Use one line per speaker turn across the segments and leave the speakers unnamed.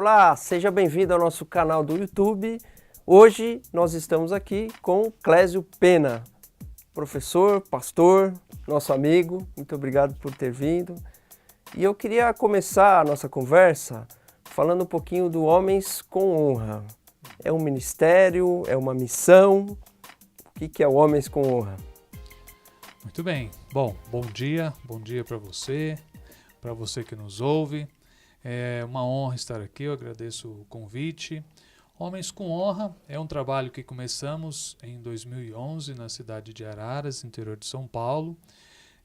Olá, seja bem-vindo ao nosso canal do YouTube. Hoje nós estamos aqui com Clésio Pena, professor, pastor, nosso amigo. Muito obrigado por ter vindo. E eu queria começar a nossa conversa falando um pouquinho do Homens com Honra. É um ministério, é uma missão? O que é o Homens com Honra?
Muito bem. Bom dia para você que nos ouve. É uma honra estar aqui, eu agradeço o convite. Homens com Honra é um trabalho que começamos em 2011 na cidade de Araras, interior de São Paulo.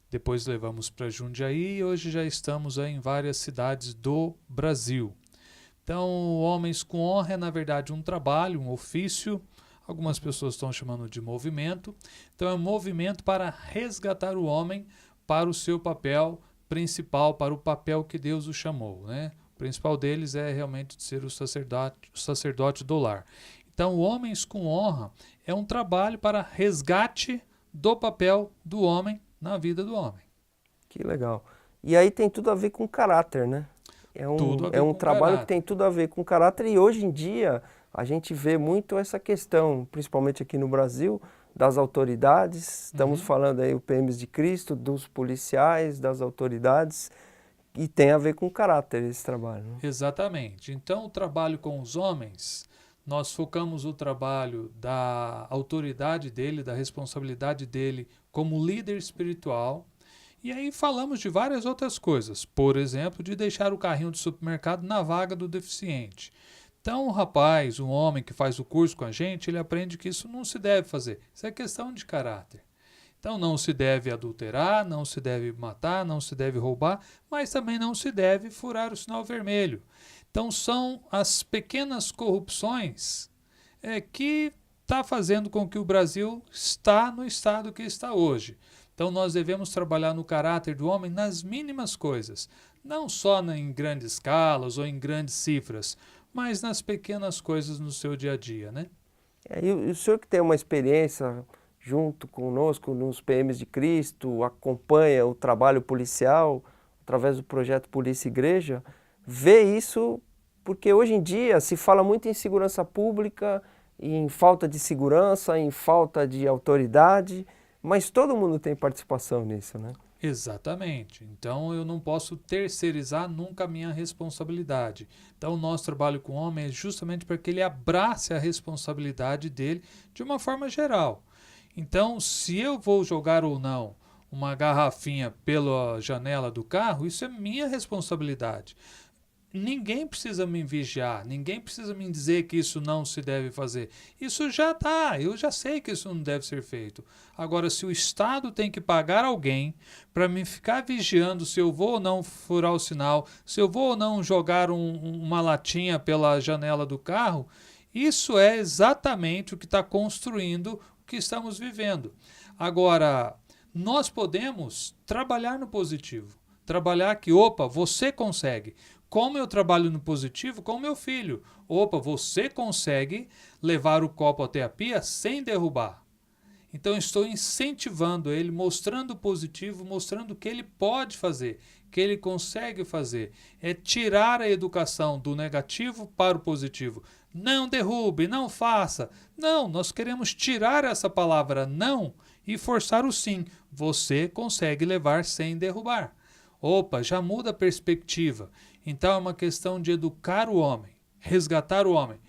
Depois levamos para Jundiaí e hoje já estamos em várias cidades do Brasil. Então, Homens com Honra é, na verdade, um trabalho, um ofício. Algumas pessoas estão chamando de movimento. Então, é um movimento para resgatar o homem para o seu papel principal, para o papel que Deus o chamou, né? O principal deles é realmente de ser o sacerdote do lar. Então, Homens com Honra é um trabalho para resgate do papel do homem na vida do homem.
Que legal. E aí tem tudo a ver com caráter, né? É um trabalho que tem tudo a ver com caráter e hoje em dia a gente vê muito essa questão, principalmente aqui no Brasil, das autoridades. Estamos falando aí o PMs de Cristo, dos policiais, das autoridades, e tem a ver com caráter esse trabalho, né?
Exatamente. Então, o trabalho com os homens, nós focamos o trabalho da autoridade dele, da responsabilidade dele como líder espiritual. E aí falamos de várias outras coisas. Por exemplo, de deixar o carrinho do supermercado na vaga do deficiente. Então, o rapaz, um homem que faz o curso com a gente, ele aprende que isso não se deve fazer. Isso é questão de caráter. Então, não se deve adulterar, não se deve matar, não se deve roubar, mas também não se deve furar o sinal vermelho. Então, são as pequenas corrupções que está fazendo com que o Brasil está no estado que está hoje. Então, nós devemos trabalhar no caráter do homem nas mínimas coisas, não só em grandes escalas ou em grandes cifras, mas nas pequenas coisas no seu dia a dia, né?
E o senhor que tem uma experiência junto conosco nos PMs de Cristo, acompanha o trabalho policial através do projeto Polícia e Igreja, vê isso porque hoje em dia se fala muito em segurança pública, em falta de segurança, em falta de autoridade, mas todo mundo tem participação nisso, né?
Exatamente. Então eu não posso terceirizar nunca a minha responsabilidade. Então o nosso trabalho com o homem é justamente para que ele abrace a responsabilidade dele de uma forma geral. Então, se eu vou jogar ou não uma garrafinha pela janela do carro, isso é minha responsabilidade. Ninguém precisa me vigiar, ninguém precisa me dizer que isso não se deve fazer. Isso já está, eu já sei que isso não deve ser feito. Agora, se o Estado tem que pagar alguém para me ficar vigiando se eu vou ou não furar o sinal, se eu vou ou não jogar uma latinha pela janela do carro, isso é exatamente o que está construindo o que estamos vivendo. Agora, nós podemos trabalhar no positivo. Trabalhar que, opa, você consegue. Como eu trabalho no positivo com meu filho. Opa, você consegue levar o copo até a pia sem derrubar. Então, estou incentivando ele, mostrando o positivo, mostrando o que ele pode fazer, que ele consegue fazer. É tirar a educação do negativo para o positivo. Não derrube, não faça. Não, nós queremos tirar essa palavra não e forçar o sim. Você consegue levar sem derrubar. Opa, já muda a perspectiva. Então é uma questão de educar o homem, resgatar o homem.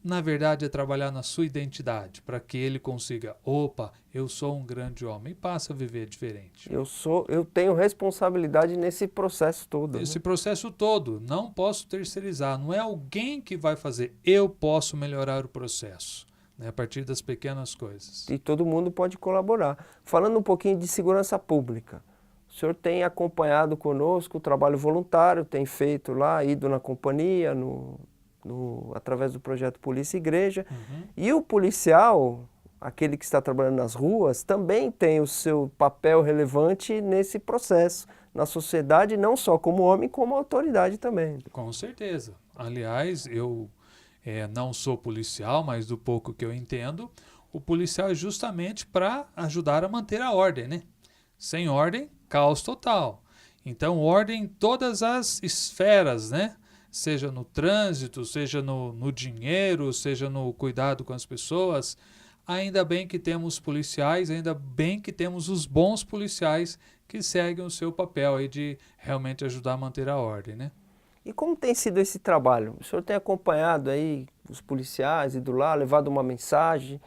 Na verdade é trabalhar na sua identidade, para que ele consiga, opa, eu sou um grande homem e passe a viver diferente.
Eu tenho responsabilidade nesse processo todo.
Esse processo todo, não posso terceirizar, não é alguém que vai fazer, eu posso melhorar o processo, né, a partir das pequenas coisas.
E todo mundo pode colaborar. Falando um pouquinho de segurança pública, o senhor tem acompanhado conosco o trabalho voluntário, tem feito lá, ido na companhia, através do projeto Polícia e Igreja. E o policial, aquele que está trabalhando nas ruas, também tem o seu papel relevante nesse processo, na sociedade, não só como homem, como autoridade também.
Com certeza. Aliás, eu não sou policial, mas do pouco que eu entendo, o policial é justamente para ajudar a manter a ordem, né? Sem ordem, caos total. Então, ordem em todas as esferas, né? seja no trânsito, seja no dinheiro, seja no cuidado com as pessoas. Ainda bem que temos policiais, ainda bem que temos os bons policiais que seguem o seu papel aí de realmente ajudar a manter a ordem, né?
E como tem sido esse trabalho? O senhor tem acompanhado aí os policiais, ido lá, levado uma mensagem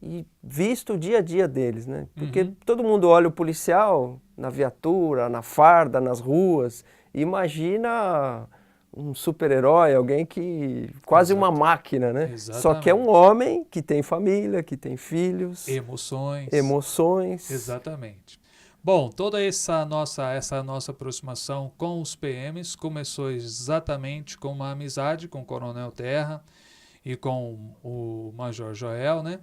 e visto o dia a dia deles, né? Porque todo mundo olha o policial na viatura, na farda, nas ruas, e imagina um super-herói, alguém que quase uma máquina, né? Só que é um homem que tem família, que tem filhos, emoções.
Exatamente. Bom, toda essa nossa aproximação com os PMs começou exatamente com uma amizade com o Coronel Terra e com o Major Joel, né?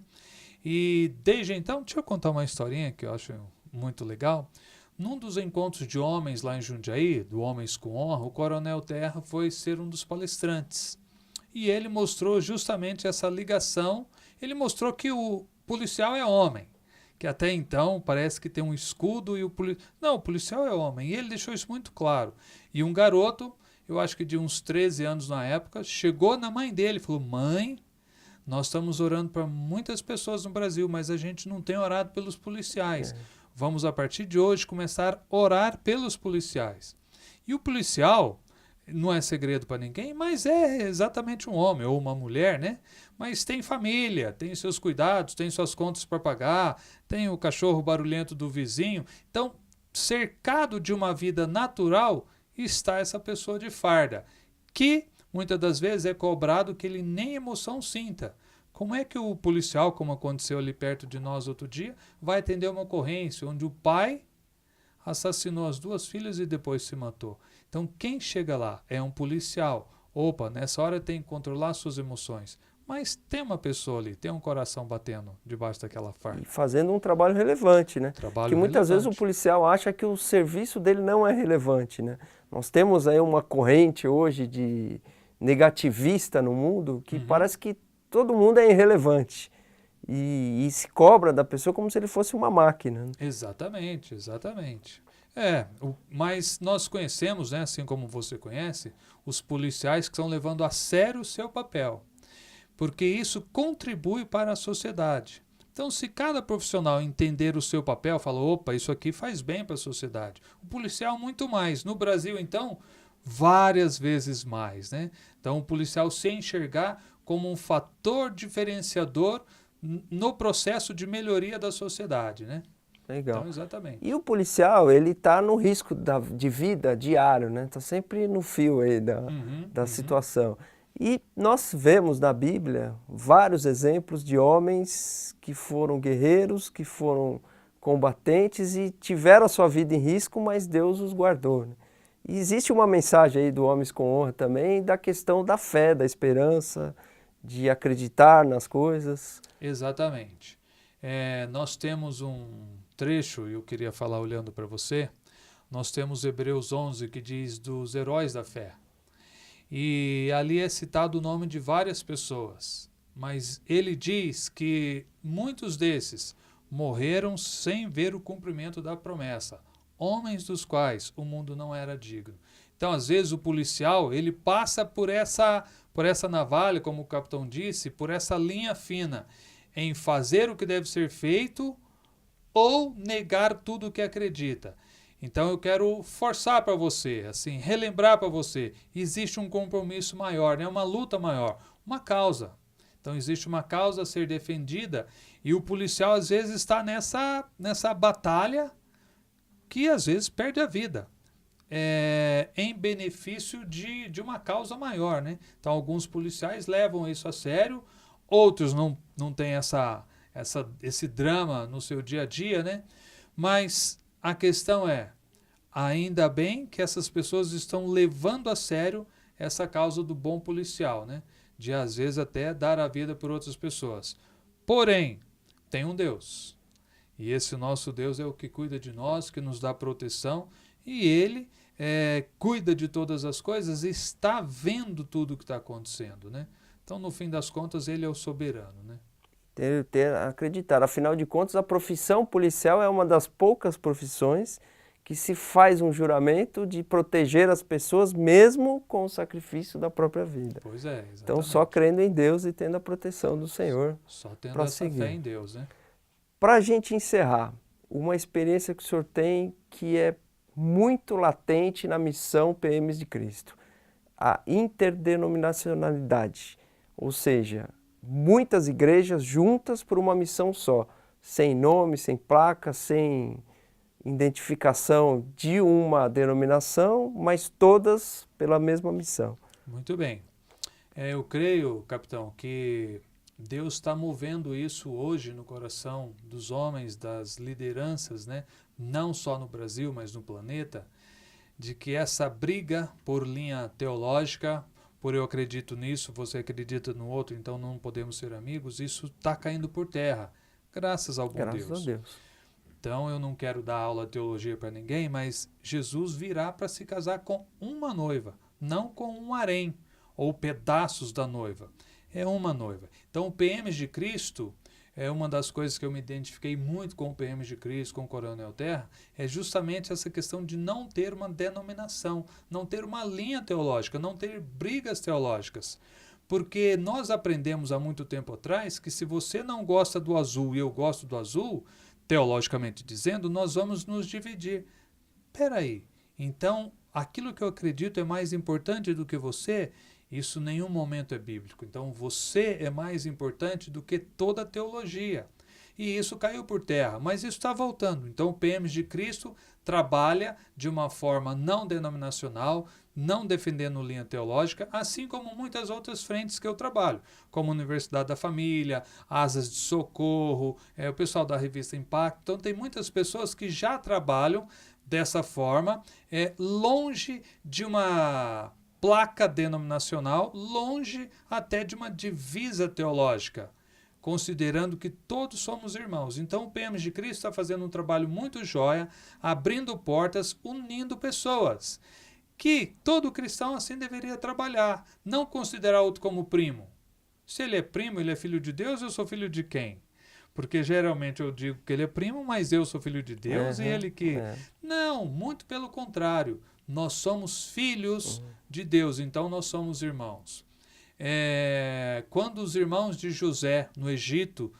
E desde então, deixa eu contar uma historinha que eu acho muito legal. Num dos encontros de homens lá em Jundiaí, do Homens com Honra, o Coronel Terra foi ser um dos palestrantes. E ele mostrou justamente essa ligação, ele mostrou que o policial é homem, que até então parece que tem um escudo e o policial... Não, o policial é homem, e ele deixou isso muito claro. E um garoto, eu acho que de uns 13 anos na época, chegou na mãe dele e falou: mãe, nós estamos orando para muitas pessoas no Brasil, mas a gente não tem orado pelos policiais. Vamos, a partir de hoje, começar a orar pelos policiais. E o policial, não é segredo para ninguém, mas é exatamente um homem ou uma mulher, né? Mas tem família, tem seus cuidados, tem suas contas para pagar, tem o cachorro barulhento do vizinho. Então, cercado de uma vida natural, está essa pessoa de farda, que muitas das vezes é cobrado que ele nem emoção sinta. Como é que o policial, como aconteceu ali perto de nós outro dia, vai atender uma ocorrência onde o pai assassinou as 2 filhas e depois se matou? Então, quem chega lá é um policial. Opa, nessa hora tem que controlar suas emoções. Mas tem uma pessoa ali, tem um coração batendo debaixo daquela farda.
E fazendo um trabalho relevante, né? Que muitas vezes o policial acha que o serviço dele não é relevante, né? Nós temos aí uma corrente hoje de negativista no mundo que parece que todo mundo é irrelevante. E se cobra da pessoa como se ele fosse uma máquina, né?
Exatamente, exatamente. Mas nós conhecemos, né, assim como você conhece, os policiais que estão levando a sério o seu papel, porque isso contribui para a sociedade. Então, se cada profissional entender o seu papel, fala: opa, isso aqui faz bem para a sociedade. O policial muito mais. No Brasil, então, várias vezes mais, né? Então, o policial se enxergar como um fator diferenciador no processo de melhoria da sociedade, né?
Legal.
Então, exatamente.
E o policial, ele está no risco de vida diário, né? Está sempre no fio aí da situação. E nós vemos na Bíblia vários exemplos de homens que foram guerreiros, que foram combatentes e tiveram a sua vida em risco, mas Deus os guardou, né? E existe uma mensagem aí do Homens com Honra também da questão da fé, da esperança, de acreditar nas coisas.
Exatamente. Nós temos um trecho, e eu queria falar olhando para você, nós temos Hebreus 11 que diz dos heróis da fé. E ali é citado o nome de várias pessoas, mas ele diz que muitos desses morreram sem ver o cumprimento da promessa, homens dos quais o mundo não era digno. Então, às vezes, o policial ele passa por essa navalha, como o capitão disse, por essa linha fina, em fazer o que deve ser feito ou negar tudo o que acredita. Então eu quero forçar para você, assim, relembrar para você, existe um compromisso maior, né? Uma luta maior, uma causa. Então existe uma causa a ser defendida e o policial às vezes está nessa batalha que às vezes perde a vida. Em benefício de uma causa maior, né? Então alguns policiais levam isso a sério, outros não têm esse drama no seu dia a dia, né? Mas a questão é, ainda bem que essas pessoas estão levando a sério essa causa do bom policial, né? De às vezes até dar a vida por outras pessoas. Porém, tem um Deus. E esse nosso Deus é o que cuida de nós, que nos dá proteção, e Ele cuida de todas as coisas e está vendo tudo o que está acontecendo, né? Então, no fim das contas, Ele é o soberano, né?
Acreditar. Afinal de contas, a profissão policial é uma das poucas profissões que se faz um juramento de proteger as pessoas mesmo com o sacrifício da própria vida.
Pois é, exatamente.
Então, só crendo em Deus e tendo a proteção do Senhor.
Só tendo
pra
essa
seguir.
fé em Deus, né?
Para a gente encerrar, uma experiência que o senhor tem que é muito latente na missão PMs de Cristo, a interdenominacionalidade, ou seja, muitas igrejas juntas por uma missão só, sem nome, sem placa, sem identificação de uma denominação, mas todas pela mesma missão.
Muito bem. Eu creio, capitão, que Deus está movendo isso hoje no coração dos homens, das lideranças, né? Não só no Brasil, mas no planeta, de que essa briga por linha teológica, por eu acredito nisso, você acredita no outro, então não podemos ser amigos, isso está caindo por terra, graças ao bom Deus.
Graças a Deus.
Então eu não quero dar aula de teologia para ninguém, mas Jesus virá para se casar com uma noiva, não com um harém ou pedaços da noiva. É uma noiva. Então o PMs de Cristo, é uma das coisas que eu me identifiquei muito com o PMs de Cristo, com o Coronel Terra, é justamente essa questão de não ter uma denominação, não ter uma linha teológica, não ter brigas teológicas. Porque nós aprendemos há muito tempo atrás que se você não gosta do azul e eu gosto do azul, teologicamente dizendo, nós vamos nos dividir. Peraí, então aquilo que eu acredito é mais importante do que você? Isso em nenhum momento é bíblico. Então você é mais importante do que toda a teologia. E isso caiu por terra, mas isso está voltando. Então o PMs de Cristo trabalha de uma forma não denominacional, não defendendo linha teológica, assim como muitas outras frentes que eu trabalho, como a Universidade da Família, Asas de Socorro, o pessoal da revista Impacto. Então tem muitas pessoas que já trabalham dessa forma, longe de uma placa denominacional, longe até de uma divisa teológica, considerando que todos somos irmãos. Então o PMs de Cristo está fazendo um trabalho muito jóia, abrindo portas, unindo pessoas, que todo cristão assim deveria trabalhar, não considerar outro como primo. Se ele é primo, ele é filho de Deus, eu sou filho de quem? Porque geralmente eu digo que ele é primo, mas eu sou filho de Deus e ele que... Não, muito pelo contrário. Nós somos filhos de Deus, então nós somos irmãos. Quando os irmãos de José, no Egito,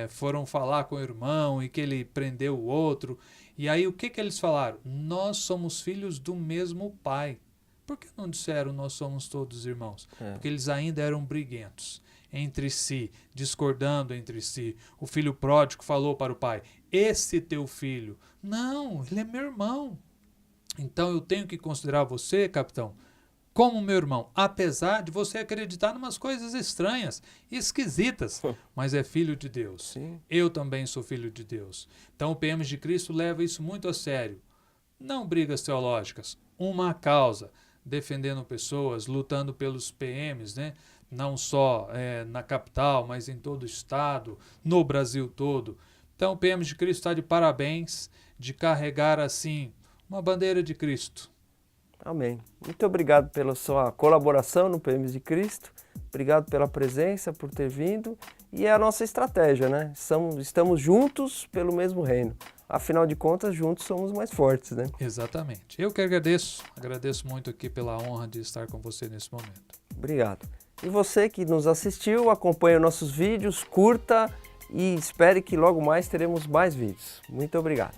foram falar com o irmão e que ele prendeu o outro, e aí o que eles falaram? Nós somos filhos do mesmo pai. Por que não disseram nós somos todos irmãos? Porque eles ainda eram briguentos entre si, discordando entre si. O filho pródigo falou para o pai, esse teu filho. Não, ele é meu irmão. Então eu tenho que considerar você, capitão, como meu irmão, apesar de você acreditar em umas coisas estranhas, esquisitas, mas é filho de Deus.
Sim.
Eu também sou filho de Deus. Então o PMs de Cristo leva isso muito a sério. Não brigas teológicas, uma causa, defendendo pessoas, lutando pelos PMs, né? Não só na capital, mas em todo o estado, no Brasil todo. Então o PMs de Cristo está de parabéns de carregar assim uma bandeira de Cristo.
Amém. Muito obrigado pela sua colaboração no PMs de Cristo. Obrigado pela presença, por ter vindo. E é a nossa estratégia, né? Estamos juntos pelo mesmo reino. Afinal de contas, juntos somos mais fortes, né?
Exatamente. Eu que agradeço muito aqui pela honra de estar com você nesse momento.
Obrigado. E você que nos assistiu, acompanhe nossos vídeos, curta e espere que logo mais teremos mais vídeos. Muito obrigado.